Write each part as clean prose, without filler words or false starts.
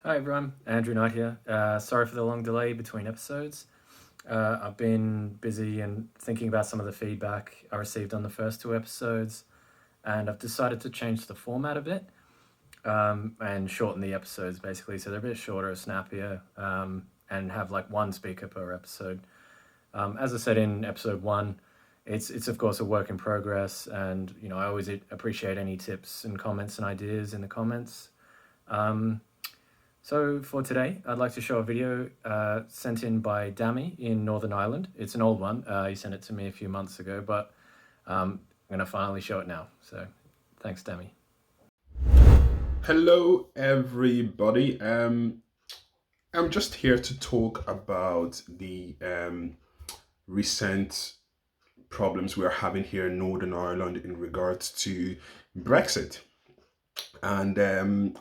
Hi everyone, Andrew Knight here. Sorry for the long delay between episodes. I've been busy and thinking about some of the feedback I received on the first two episodes, and I've decided to change the format a bit and shorten the episodes basically so they're a bit shorter, snappier, and have like one speaker per episode. As I said in episode one, it's of course a work in progress, and I always appreciate any tips and comments and ideas in the comments. Um, so for today, I'd like to show a video sent in by Dami in Northern Ireland. It's an old one. He sent it to me a few months ago, but I'm going to finally show it now. So thanks, Dami. Hello, everybody. I'm just here to talk about the recent problems we're having here in Northern Ireland in regards to Brexit. And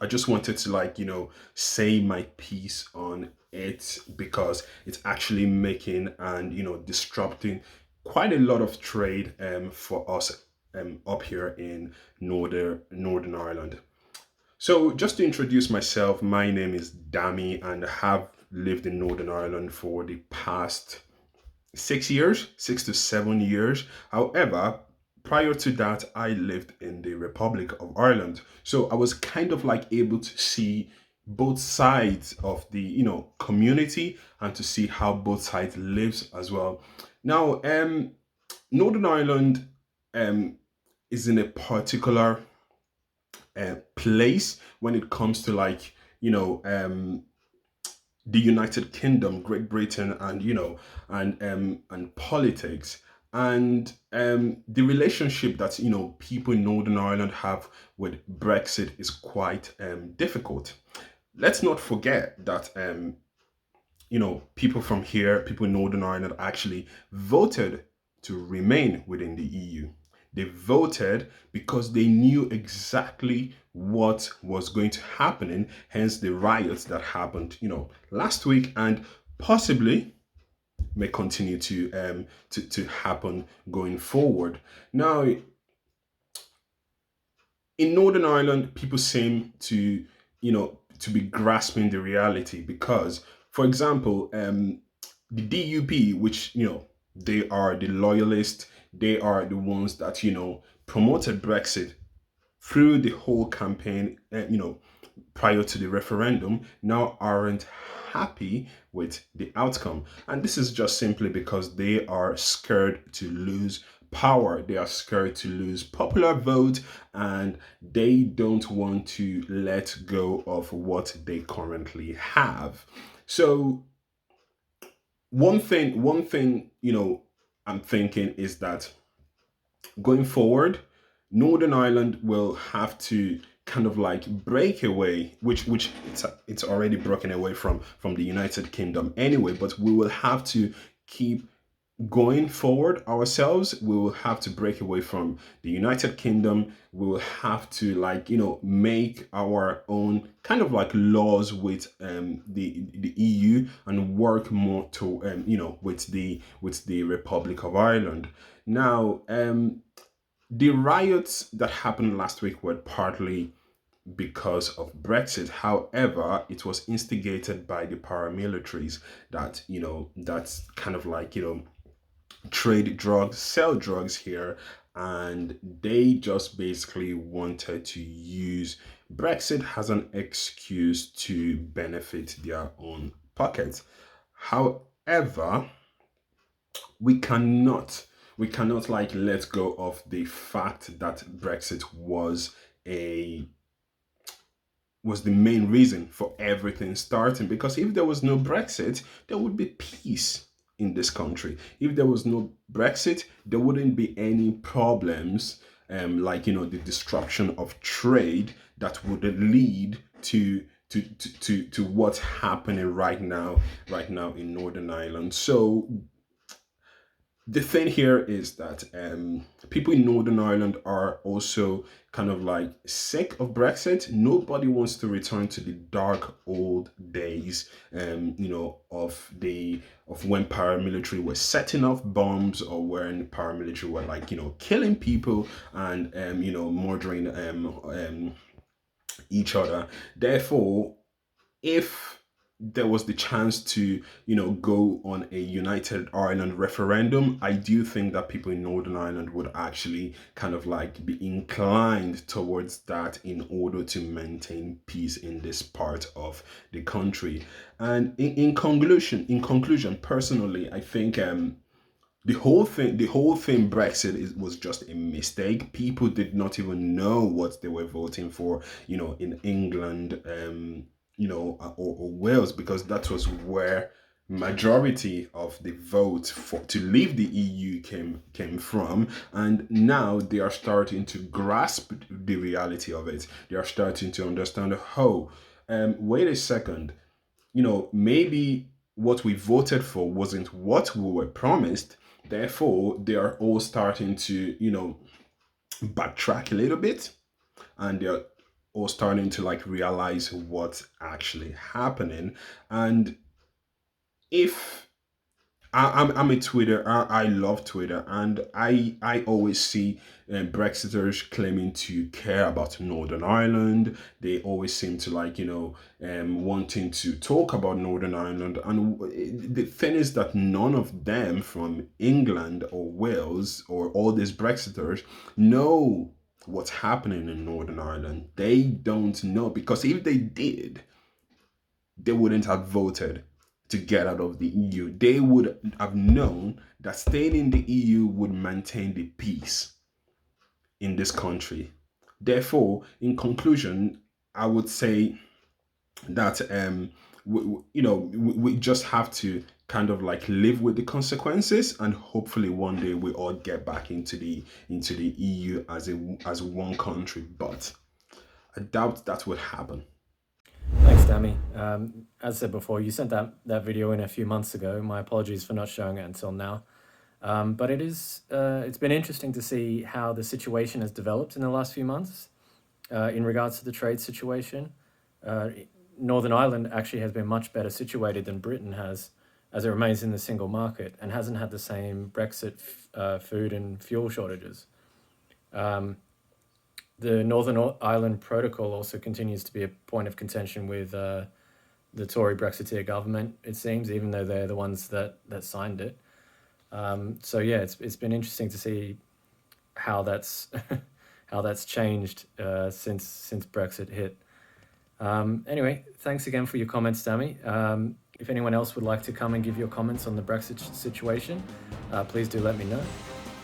I just wanted to, say my piece on it because it's actually making and, disrupting quite a lot of trade for us up here in Northern Ireland. So, just to introduce myself, my name is Dami, and I have lived in Northern Ireland for the past 6 years, 6 to 7 years. However, prior to that, I lived in the Republic of Ireland. So, I was kind of like able to see both sides of the community and to see how both sides lives as well. Now, Northern Ireland um, is in a particular place when it comes to the United Kingdom, Great Britain, and and politics. And the relationship that people in Northern Ireland have with Brexit is quite difficult. Let's not forget that people from here, people in Northern Ireland actually voted to remain within the EU. They voted because they knew exactly what was going to happen, and hence the riots that happened, last week and possibly may continue to happen going forward. Now, in Northern Ireland, people seem to be grasping the reality because, for example, the DUP, which they are the loyalists, they are the ones that promoted Brexit through the whole campaign, prior to the referendum, now aren't happy with the outcome. And this is just simply because they are scared to lose power. They are scared to lose popular vote, and they don't want to let go of what they currently have. So one thing, I'm thinking is that going forward, Northern Ireland will have to kind of like break away, which it's already broken away from the United Kingdom anyway. But we will have to keep going forward ourselves. We will have to break away from the United Kingdom. We will have to make our own kind of like laws with the EU and work more to with the Republic of Ireland. Now, the riots that happened last week were partly because of Brexit. However, it was instigated by the paramilitaries that's kind of trade drugs, sell drugs here, and they just basically wanted to use Brexit as an excuse to benefit their own pockets. However, we cannot let go of the fact that Brexit a was the main reason for everything starting, because if there was no Brexit, there would be peace in this country. If there was no Brexit, there wouldn't be any problems, the destruction of trade that would lead to what's happening right now in Northern Ireland. So the thing here is that people in Northern Ireland are also kind of like sick of Brexit. Nobody wants to return to the dark old days, of when paramilitary were setting off bombs, or when paramilitary were killing people and murdering each other. Therefore, if there was the chance to, go on a United Ireland referendum, I do think that people in Northern Ireland would actually kind of like be inclined towards that in order to maintain peace in this part of the country. And in conclusion, personally, I think the whole thing Brexit was just a mistake. People did not even know what they were voting for, in England, or Wales, because that was where majority of the vote for to leave the EU came from. And now they are starting to grasp the reality of it. They are starting to understand, oh, wait a second, maybe what we voted for wasn't what we were promised. Therefore, they are all starting to, backtrack a little bit, and they're all starting to like realize what's actually happening. And if I'm a Twitter. I love Twitter, and I always see Brexiters claiming to care about Northern Ireland. They always seem to like wanting to talk about Northern Ireland. And the thing is that none of them from England or Wales or all these Brexiters know what's happening in Northern Ireland. They don't know, because if they did, they wouldn't have voted to get out of the EU. They would have known that staying in the EU would maintain the peace in this country. Therefore, in conclusion, I would say that we just have to kind of like live with the consequences, and hopefully one day we all get back into the EU as one country. But I doubt that would happen. Thanks, Dami. As I said before, you sent that video in a few months ago. My apologies for not showing it until now. But it's been interesting to see how the situation has developed in the last few months in regards to the trade situation. Uh, Northern Ireland actually has been much better situated than Britain has, as it remains in the single market and hasn't had the same Brexit food and fuel shortages. Um, the Northern Ireland Protocol also continues to be a point of contention with the Tory Brexiteer government, it seems, even though they're the ones that signed it. So yeah, it's been interesting to see how that's how that's changed since Brexit hit. Anyway, thanks again for your comments, Dami. If anyone else would like to come and give your comments on the Brexit situation, please do let me know.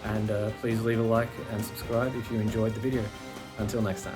And please leave a like and subscribe if you enjoyed the video. Until next time.